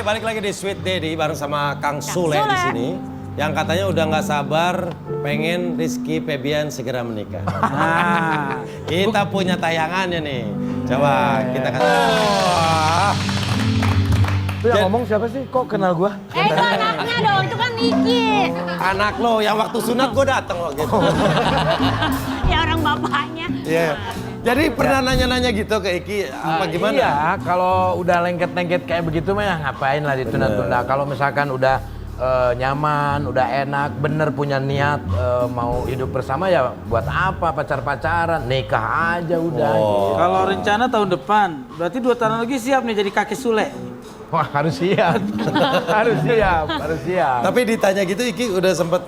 balik lagi di Sweet Daddy bareng sama Kang Sule di sini. Yang katanya udah nggak sabar pengen Rizky Febian segera menikah. Kita punya tayangannya nih. Coba kita kasih. Itu yang ngomong siapa sih? Kok kenal gua? Itu anaknya dong, itu kan Niki. Anak lo yang waktu sunat gue dateng lo gitu. Ya orang bapaknya. Iya. Jadi pernah nanya-nanya gitu ke Iki apa gimana? Iya, kalau udah lengket-lengket kayak begitu mah ya ngapain lah ditunda-tunda. Kalau misalkan udah nyaman, udah enak, bener punya niat mau hidup bersama ya buat apa pacar-pacaran, nikah aja udah. Oh. Kalau rencana tahun depan, berarti 2 tahun lagi siap nih jadi kakek Sule. Wah harus siap, harus siap, harus siap. Tapi ditanya gitu Iki udah sempet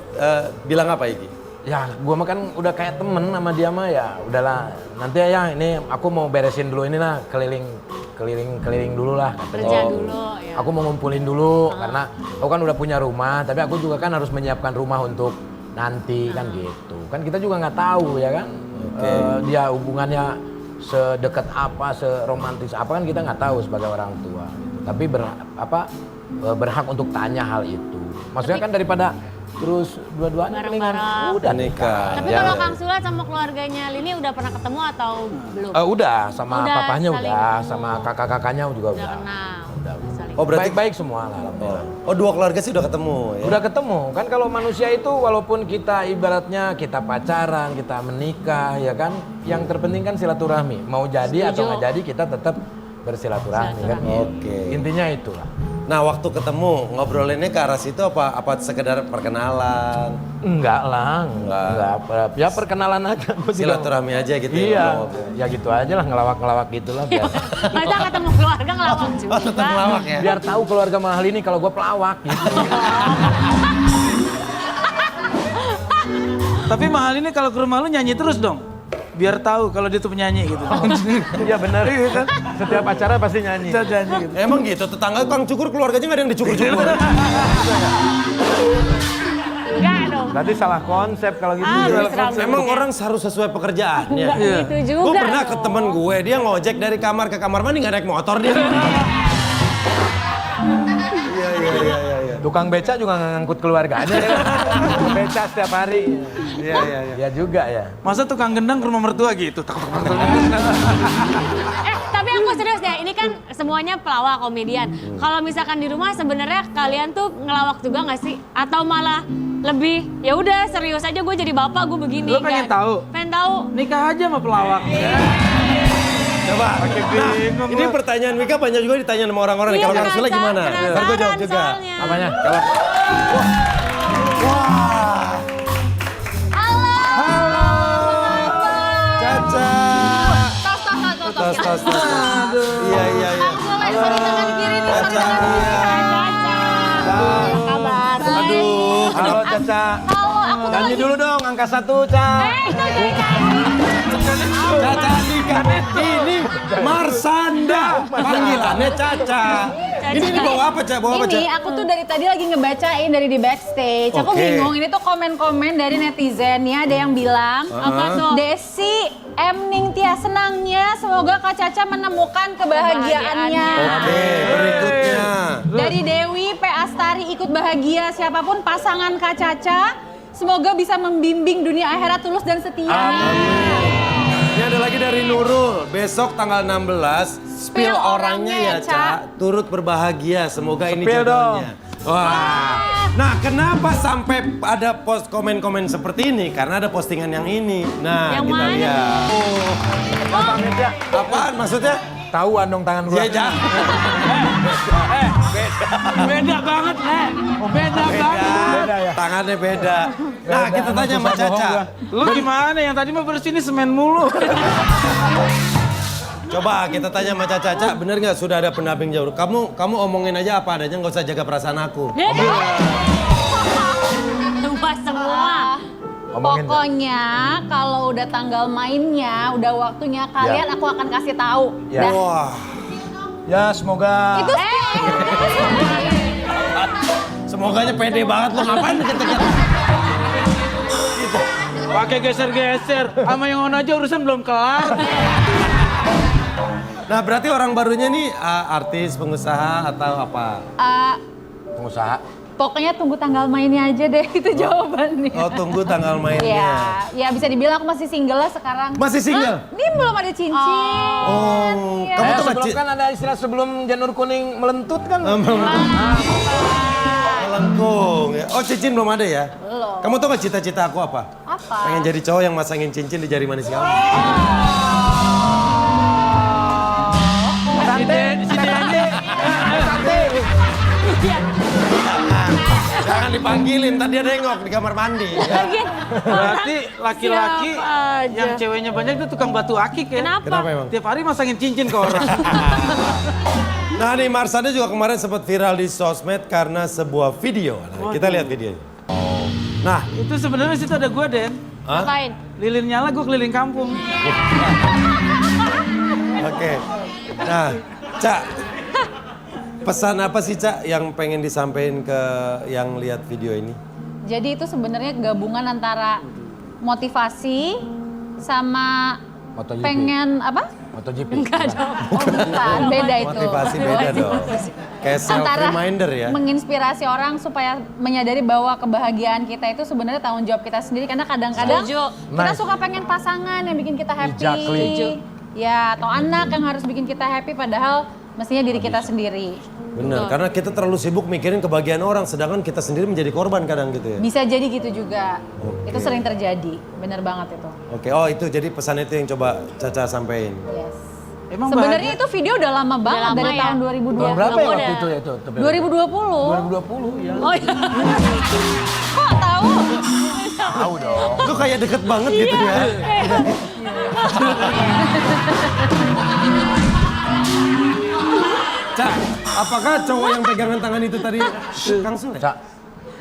bilang apa Iki? Ya, gua mah kan udah kayak temen sama dia mah ya, udahlah. Nanti ya ini aku mau beresin dulu inilah keliling dulu lah. Kerja dulu ya. Aku mau ngumpulin dulu karena aku kan udah punya rumah, tapi aku juga kan harus menyiapkan rumah untuk nanti kan gitu. Kan kita juga nggak tahu ya kan, dia hubungannya sedekat apa, seromantis apa kan kita nggak tahu sebagai orang tua. Gitu. Tapi berhak untuk tanya hal itu. Maksudnya kan daripada terus dua-duanya Bareng-bareng. udah Nikah. Tapi kalau Kang Sula sama keluarganya Lini udah pernah ketemu atau belum? Udah sama Udah papahnya saling udah, ketemu. sama kakak-kakaknya juga Udah udah. kenal. Udah. Saling. Oh berarti Baik-baik semua lah alhamdulillah. Oh dua keluarga sih udah ketemu ya? Udah ketemu kan kalau manusia itu walaupun kita ibaratnya kita pacaran, kita menikah ya kan, yang terpenting kan silaturahmi. Mau jadi atau nggak jadi kita tetap bersilaturahmi kan. Oke. Intinya itulah. Nah waktu ketemu ngobrolinnya ke arah situ apa sekedar perkenalan? Enggak lah, enggak. Ya perkenalan aja. Gua juga- Silaturahmi aja gitu Iya, ya? ya gitu aja lah ngelawak-ngelawak gitu lah biar, Masa ketemu keluarga ngelawak juga? Oh tetap ngelawak ya? biar tahu keluarga mahal ini kalau gue pelawak gitu. Tapi Mahal ini kalau ke rumah lu nyanyi terus dong. Biar tahu kalau dia tuh penyanyi gitu. Iya benar. Setiap acara pasti nyanyi. Bisa nyanyi gitu. Emang gitu, tetangga Kang Cukur keluarganya nggak ada yang dicukur-cukur? Enggak dong. Berarti salah konsep kalau gitu. Emang orang harus sesuai pekerjaannya? Enggak gitu juga. Gue pernah ke dong. temen gue, dia ngojek dari kamar ke kamar mandi nggak naik motor dia. Iya. Tukang beca juga nggak ngangkut keluarganya ya. Beca setiap hari. Iya. Ya juga ya. Masa tukang gendang ke rumah mertua gitu? Tapi aku serius deh, ini kan semuanya pelawak komedian. Kalau misalkan di rumah sebenarnya kalian tuh ngelawak juga nggak sih? Atau malah lebih ya udah serius aja gue jadi bapak gue begini. Lu pengen Nggak- tahu? Pengen tahu. Nikah aja sama pelawak. Coba. bingung Ini gua. pertanyaan Mika banyak juga ditanya sama orang-orang. Iya, Kalau Kang Sule gimana? penasaran Ntar gue jawab juga. soalnya. Apanya? Kalau Halo. Caca. Tos. Iya. Kang Sule, sorry tangan kiri nih, sorry Caca. tangan kiri. Iya. Caca. Apa kabar? Aduh. Halo Caca. Halo, aku tuh Nyanyi lagi- dulu dong, angka 1 Ca. Itu dari tadi. Caca Andika. Ini Marsanda. Panggilannya Caca. Ini dibawa apa, Ca? Bawa apa, Ca? Ini aku tuh dari tadi lagi ngebacain dari di backstage. Aku Oke. bingung, ini tuh komen-komen dari netizen ya. Ada yang bilang, Apa tuh? Desi, Ningtia senangnya, semoga Kak Caca menemukan kebahagiaannya. Oke, berikutnya. Dari Dewi, P. Astari ikut bahagia, siapapun pasangan Kak Caca, semoga bisa membimbing dunia akhirat tulus dan setia. Ini ada lagi dari Nurul. Besok tanggal 16, spill orangnya ya, Ca. Turut berbahagia. Semoga ini Spill jodohnya. Wah. Nah, kenapa sampai ada post komen-komen seperti ini? Karena ada postingan yang ini. Nah, Yang kita mana lihat. Apaan maksudnya? Tahuan dong tangan gua. Ya, jangan. Beda banget, Beda banget. Beda ya. Tangannya beda. Nah, kita tanya sama Caca. Lu gimana? Yang tadi mah bersih ini semen mulu. Coba kita tanya sama Caca. Caca, bener nggak sudah ada pendamping jauh? Kamu omongin aja apa adanya, nggak usah jaga perasaan aku. Lupa semua. Ngomongin, Ca. Pokoknya kalau udah tanggal mainnya, udah waktunya kalian aku akan kasih tahu. Ya. Dah. Wah. Ya semoga. Itu Semoganya pede banget lo, ngapain deket-deket? Gitu. Pakai geser-geser. Sama yang on aja urusan belum kelar. Nah berarti orang barunya nih artis, pengusaha atau apa? Pengusaha. Pokoknya tunggu tanggal mainnya aja deh, itu jawabannya. Oh tunggu tanggal mainnya. Iya, ya bisa dibilang aku masih single lah sekarang. Masih single? Hah? Ini belum ada cincin. Oh, Iya. kamu tuh Sebelum kan ada istilah sebelum janur kuning melentut kan. melengkung. Ya. Oh cincin belum ada ya? Belum. Kamu tau gak cita-cita aku apa? Apa? Pengen jadi cowok yang masangin cincin di jari manis kamu. Jangan dipanggilin, tadi ada nengok di kamar mandi. Ya. Berarti laki-laki Siapa aja? yang ceweknya banyak itu tukang batu akik ya. Kenapa? Kenapa emang? Tiap hari masangin cincin ke orang. Nah nih Marsanda juga kemarin sempat viral di sosmed karena sebuah video. Nah, kita lihat videonya. Nah, Itu sebenarnya situ ada gua, Den. hah? Ngapain? Lilin nyala gua keliling kampung. Oke. Nah, Cak, pesan apa sih Cak yang pengen disampaikan ke yang lihat video ini? Jadi itu sebenarnya gabungan antara motivasi sama MotoGP. pengen apa? MotoGP. Enggak dong. Oh bukan, beda itu. Motivasi beda dong. Kayak self Antara reminder ya. menginspirasi orang supaya menyadari bahwa kebahagiaan kita itu sebenarnya tanggung jawab kita sendiri karena kadang-kadang Setuju. kita Nice. suka pengen pasangan yang bikin kita happy. Exactly. Setuju. Ya, atau anak yang harus bikin kita happy padahal mestinya diri kita sendiri. Bener, karena kita terlalu sibuk mikirin kebahagiaan orang, sedangkan kita sendiri menjadi korban kadang gitu ya. Bisa jadi gitu juga. Oke. Itu sering terjadi. Bener banget itu. Oke, oh itu jadi pesan itu yang coba Caca sampein. Yes. Emang Sebenarnya itu video udah lama banget lama dari ya? tahun Tahun 2020. berapa ya Udah. waktu itu ya itu? 2020. 2020 ya. Oh iya. Kok tahu? Tahu dong. Itu kayak deket banget gitu ya. Cak, apakah cowok yang pegangan tangan itu tadi Kang Sule? Cak,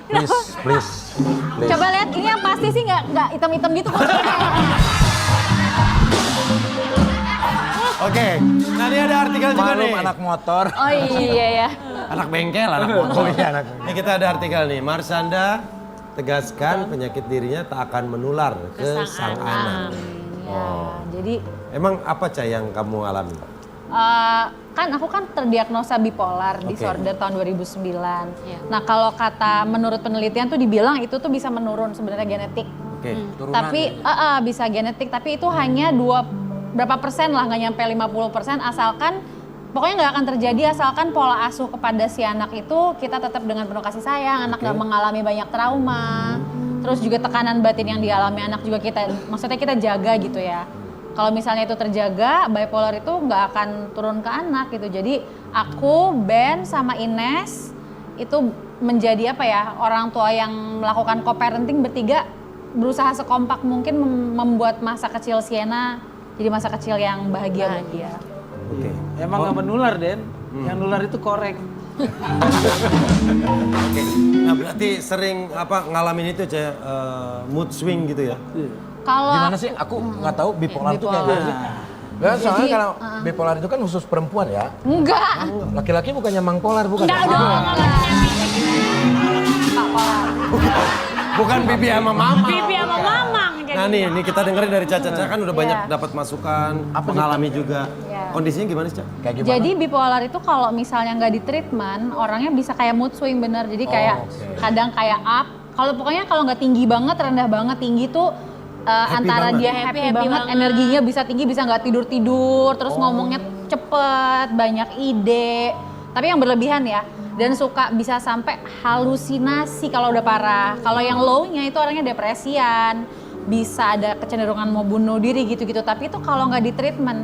please, please, please. Coba lihat ini yang pasti sih nggak hitam-hitam gitu kok. Oke, nah ini ada artikel juga Malum nih. anak motor. Oh iya ya. Anak bengkel, anak motor. Oh iya, anak bengkel. Ini kita ada artikel nih, Marsanda tegaskan penyakit dirinya tak akan menular ke sang anak. Ya, jadi Emang apa Cak yang kamu alami? kan aku kan terdiagnosa bipolar Oke. disorder tahun 2009. Iya. Nah kalau kata menurut penelitian tuh dibilang itu tuh bisa menurun sebenarnya genetik. Oke. Turunan Tapi bisa genetik, tapi itu hanya berapa persen lah, nggak nyampe 50%, asalkan pokoknya nggak akan terjadi asalkan pola asuh kepada si anak itu kita tetap dengan penuh kasih sayang, anak nggak mengalami banyak trauma, terus juga tekanan batin yang dialami anak juga maksudnya kita jaga gitu ya. Kalau misalnya itu terjaga, bipolar itu nggak akan turun ke anak gitu. Jadi aku, Ben, sama Ines itu menjadi apa ya, orang tua yang melakukan co-parenting bertiga, berusaha sekompak mungkin membuat masa kecil Sienna jadi masa kecil yang bahagia buat dia. Oke. Emang nggak menular, Den. Yang nular itu korek. Oke. Nah berarti sering ngalamin itu Cak, mood swing gitu ya? Kalau Gimana sih? Aku nggak tahu bipolar itu kayak bipolar. gimana sih. Ya, soalnya Jadi, kalau bipolar itu kan khusus perempuan ya. enggak, Laki-laki bukannya mangpolar bukan? Enggak ya? dong. Pak Polar. Bukan bibi sama mama. Bibi sama mamang jadi. Nah nih kita dengerin dari Caca. Caca kan udah banyak Iya. dapat masukan, Apa sih, mengalami juga. Iya. Kondisinya gimana sih Cak? Kayak gimana? Jadi bipolar itu kalau misalnya nggak di treatment, orangnya bisa kayak mood swing bener. Jadi kayak oke. kadang kayak up. Kalau pokoknya kalau nggak tinggi banget, rendah banget, tinggi tuh antara banget. dia Happy happy banget, banget. energinya bisa tinggi, bisa nggak tidur, terus ngomongnya cepet, banyak ide. Tapi yang berlebihan ya. Dan suka bisa sampai halusinasi kalau udah parah. Kalau yang low-nya itu orangnya depresian, bisa ada kecenderungan mau bunuh diri gitu-gitu. Tapi itu kalau nggak di treatment.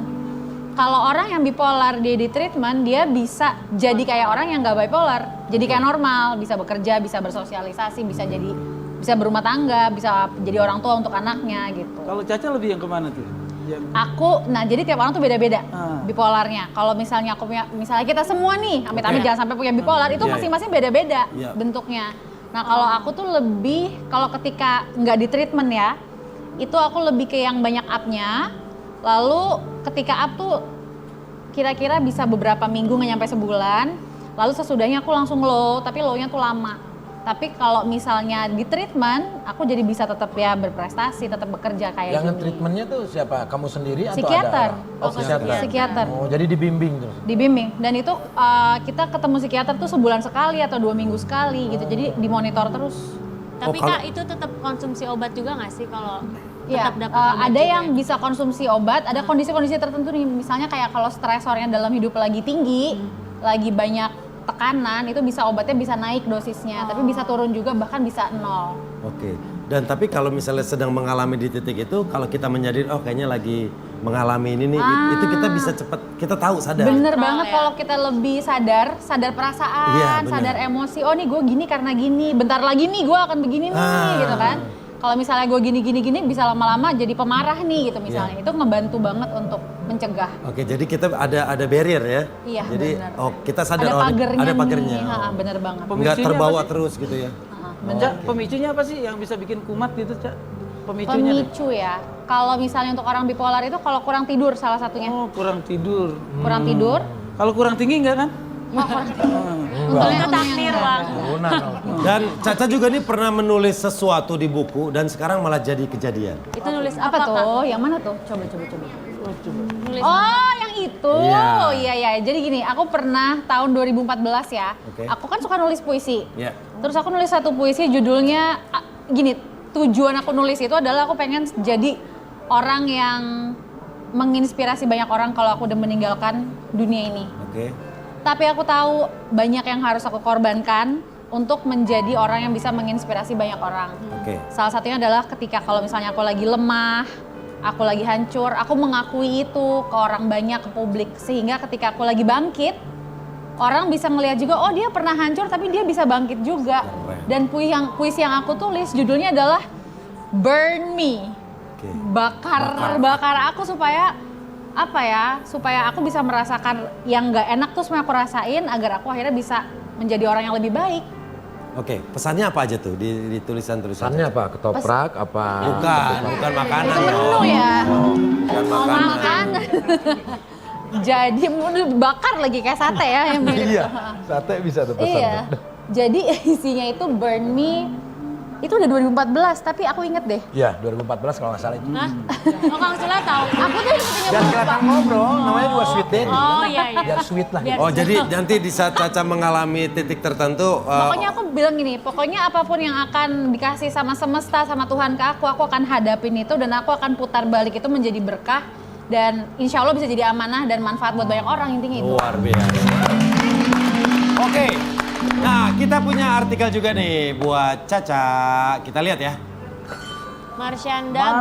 Kalau orang yang bipolar dia di treatment, dia bisa jadi kayak orang yang nggak bipolar. Jadi kayak normal, bisa bekerja, bisa bersosialisasi, bisa berumah tangga, bisa jadi orang tua untuk anaknya gitu. Kalau Caca lebih yang kemana tuh? Yang Nah jadi tiap orang tuh beda-beda Ah. bipolarnya. Kalau misalnya misalnya kita semua nih, amit-amit Oke. jangan sampai punya bipolar, itu Iya, masing-masing beda-beda Iya. bentuknya. Nah kalau aku tuh lebih, kalau ketika nggak di treatment ya, itu aku lebih ke yang banyak up-nya. Lalu ketika up tuh kira-kira bisa beberapa minggu nggak nyampe sebulan. Lalu sesudahnya aku langsung low, tapi low-nya tuh lama. Tapi kalau misalnya di treatment, aku jadi bisa tetap ya berprestasi, tetap bekerja kayak Yang gini. treatmentnya tuh siapa? Kamu sendiri atau Psikiater. ada orang? Oh, psikiater. Psikiater. Oh, jadi dibimbing terus. Dibimbing. Dan itu kita ketemu psikiater tuh sebulan sekali atau 2 minggu sekali gitu. Jadi dimonitor terus. Tapi kalau- Kak, itu tetap konsumsi obat juga nggak sih kalau Ya, tetap dapat obat ada juga yang ya? bisa konsumsi obat, ada kondisi-kondisi tertentu nih, misalnya kayak kalau stresornya dalam hidup lagi tinggi, lagi banyak tekanan, itu bisa obatnya bisa naik dosisnya, tapi bisa turun juga bahkan bisa 0. Oke. Dan tapi kalau misalnya sedang mengalami di titik itu, kalau kita menyadari, oh kayaknya lagi mengalami ini nih, itu kita bisa cepat, kita tahu sadar. Bener Kontrol banget ya. kalau kita lebih sadar perasaan, Iya, bener. sadar emosi, oh nih gue gini karena gini, bentar lagi nih gue akan begini nih gitu kan. Kalau misalnya gue gini bisa lama-lama jadi pemarah nih gitu misalnya, itu ngebantu banget untuk mencegah. Oke, jadi kita ada barrier ya. Iya, Jadi bener. kita sadar Ada oh, pagernya, ada pagernya. nih, bener banget. Nggak Pemicunya terbawa apa sih? terus gitu ya. Cak, pemicunya apa sih yang bisa bikin kumat gitu, Cak? Pemicunya deh. Pemicu ya, kalau misalnya untuk orang bipolar itu kalau kurang tidur salah satunya. Oh, kurang tidur. Kurang tidur. Kalau kurang tinggi enggak kan? Itu takdir, Bang. Dan Caca juga nih pernah menulis sesuatu di buku dan sekarang malah jadi kejadian. Itu nulis Apa apa, Kak? tuh? Yang mana tuh? Coba. Nulis Oh, yang itu. Iya. Iya. Jadi gini, aku pernah tahun 2014 ya. Oke. Aku kan suka nulis puisi. Ya. Terus aku nulis satu puisi judulnya gini, tujuan aku nulis itu adalah aku pengen jadi orang yang menginspirasi banyak orang kalau aku udah meninggalkan dunia ini. Oke. Tapi aku tahu banyak yang harus aku korbankan untuk menjadi orang yang bisa menginspirasi banyak orang. Oke. Salah satunya adalah ketika kalau misalnya aku lagi lemah, aku lagi hancur, aku mengakui itu ke orang banyak, ke publik. Sehingga ketika aku lagi bangkit, orang bisa ngelihat juga, oh dia pernah hancur tapi dia bisa bangkit juga. Keren. Dan puisi yang aku tulis judulnya adalah Burn Me. Oke. Bakar aku supaya apa ya? Supaya aku bisa merasakan yang nggak enak tuh semua aku rasain agar aku akhirnya bisa menjadi orang yang lebih baik. Oke, pesannya apa aja tuh di tulisan-tulisan? Pesannya apa? Ketoprak apa? Bukan makanan. Itu menu dong. ya. Bukan Mau makanan. makan. Jadi mau bakar lagi kayak sate ya yang mirip. Iya, sate bisa tuh pesan. Iya. Jadi isinya itu Burn Me. Itu udah 2014, tapi aku inget deh. Iya, 2014 kalau nggak salah itu. Hah? Oh, Kang Sula tahu. Aku tuh punya Biar lupa. kelihatan ngobrol, namanya juga sweet daddy. Oh, iya. Biar sweet lah. Biar- Oh, jadi nanti di saat Caca mengalami titik tertentu, Pokoknya aku bilang gini, pokoknya apapun yang akan dikasih sama semesta, sama Tuhan ke aku akan hadapin itu dan aku akan putar balik itu menjadi berkah dan insya Allah bisa jadi amanah dan manfaat buat banyak orang intinya itu. luar biasa. Oke. Nah, kita punya artikel juga nih buat Caca. Kita lihat ya. Marsyanda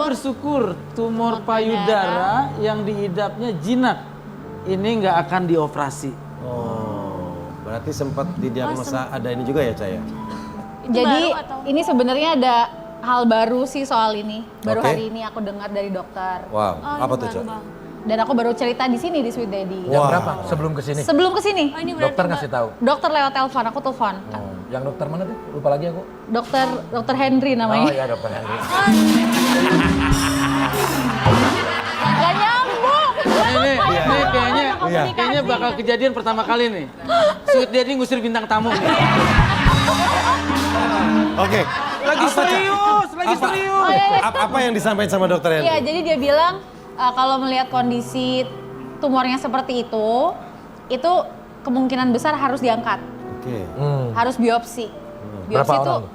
bersyukur tumor payudara yang diidapnya jinak ini nggak akan dioperasi. Oh, berarti sempat didiagnosa ada ini juga ya, Caya? Itu Jadi baru atau? ini sebenarnya ada hal baru sih soal ini. Baru Oke. hari ini aku dengar dari dokter. Wow, Oh, apa ini tuh, baru, Cak? Bang. Dan aku baru cerita di sini di Sweet Daddy. Jam Wah. berapa? Sebelum kesini? Sebelum kesini, Oh, ini berarti Dokter ngasih tahu. dokter lewat telepon, aku telepon. Oh, yang dokter mana tuh? Lupa lagi aku. Dokter Henry Oh namanya. iya, dokter Henry. Gak nyambung. Ini kayaknya Iya. kayaknya bakal kejadian pertama kali nih. Sweet Daddy ngusir bintang tamu. Oke. Lagi Apa, Cak? serius, lagi Apa? serius. Apa yang disampaikan sama dokter Henry? Iya, jadi dia bilang kalau melihat kondisi tumornya seperti itu kemungkinan besar harus diangkat, Oke. harus biopsi. Berapa Biopsi itu orang?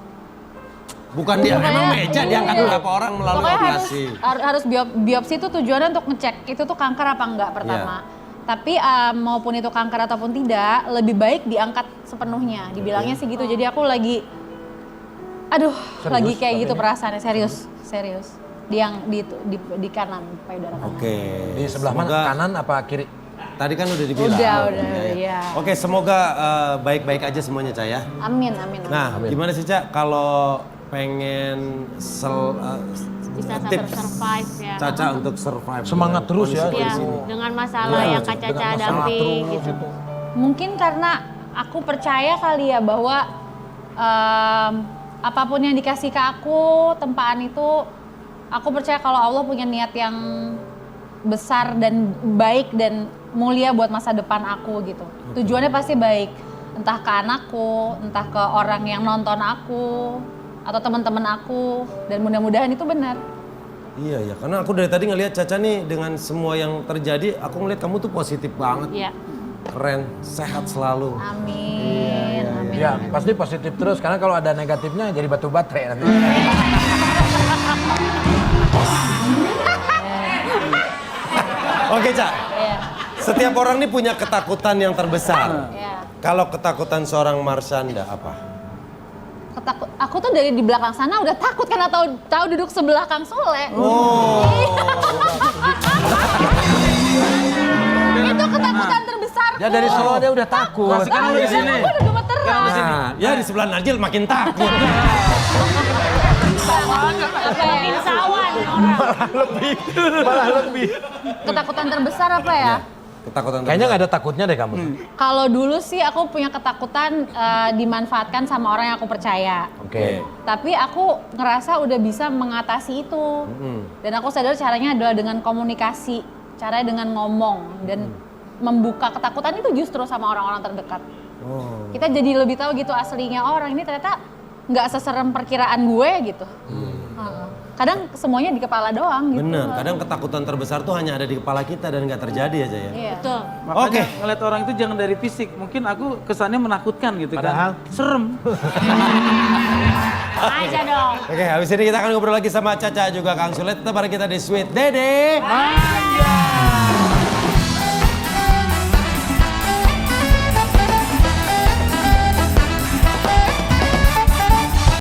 Bukan dia, memang meja diangkat berapa orang melalui pokoknya operasi. harus biopsi itu tujuannya untuk ngecek itu tuh kanker apa enggak pertama. Tapi maupun itu kanker ataupun tidak, lebih baik diangkat sepenuhnya. Dibilangnya sih gitu. Jadi aku lagi, lagi kayak gitu perasaannya serius. Yang di kanan payudara kanan. Oke. Di sebelah mana? Semoga- Kanan apa kiri? Tadi kan udah dibilang. Udah, Ya. iya. Oke, semoga baik-baik aja semuanya, Cak ya. Amin. Nah, gimana sih, Cak, kalau pengen bisa tips survive ya. Caca untuk survive. Semangat dengan terus ya. kondisi Iya, kondisi ini? dengan masalah Iya, yang Kak dengan Caca masalah hadapi terus gitu. itu. Mungkin karena aku percaya kali ya bahwa apapun yang dikasih ke aku, tempaan itu, aku percaya kalau Allah punya niat yang besar dan baik dan mulia buat masa depan aku gitu. Tujuannya pasti baik. entah ke anakku, entah ke orang yang nonton aku, atau teman-teman aku, dan mudah-mudahan itu benar. Iya ya, karena aku dari tadi ngelihat Caca nih dengan semua yang terjadi, aku ngelihat kamu tuh positif banget, Iya. keren, sehat selalu. Amin, amin. Ya pasti positif terus karena kalau ada negatifnya jadi batu baterai nanti. Oke Cak, Iya, setiap orang nih punya ketakutan yang terbesar. iya. Kalau ketakutan seorang Marshanda apa? Aku tuh dari di belakang sana udah takut karena tahu duduk sebelah Kang Sule. Oh, Itu ketakutan terbesarku. Ya dari Solo dia udah takut. Sekarang lu di sini. Aku udah gemeteran. nah, ya di sebelah Najil makin takut. Makin sawan orang. Malah lebih. Ketakutan terbesar apa ya? Ketakutan Kayaknya nggak ada takutnya deh kamu. Kalau dulu sih aku punya ketakutan dimanfaatkan sama orang yang aku percaya. Oke. Tapi aku ngerasa udah bisa mengatasi itu. Dan aku sadar caranya adalah dengan komunikasi, caranya dengan ngomong dan membuka ketakutan itu justru sama orang-orang terdekat. Oh. Kita jadi lebih tahu gitu aslinya orang ini ternyata nggak seserem perkiraan gue gitu. Heeh. Kadang semuanya di kepala doang gitu. Bener, kadang ketakutan terbesar tuh hanya ada di kepala kita dan nggak terjadi aja ya. Iya. Betul. Makanya Oke. ngeliat orang itu jangan dari fisik. Mungkin aku kesannya menakutkan gitu Padahal? kan. Serem. Aja dong. Oke, habis ini kita akan ngobrol lagi sama Caca juga Kang Sule. Tetap bareng kita di Sweet Dede. Manja.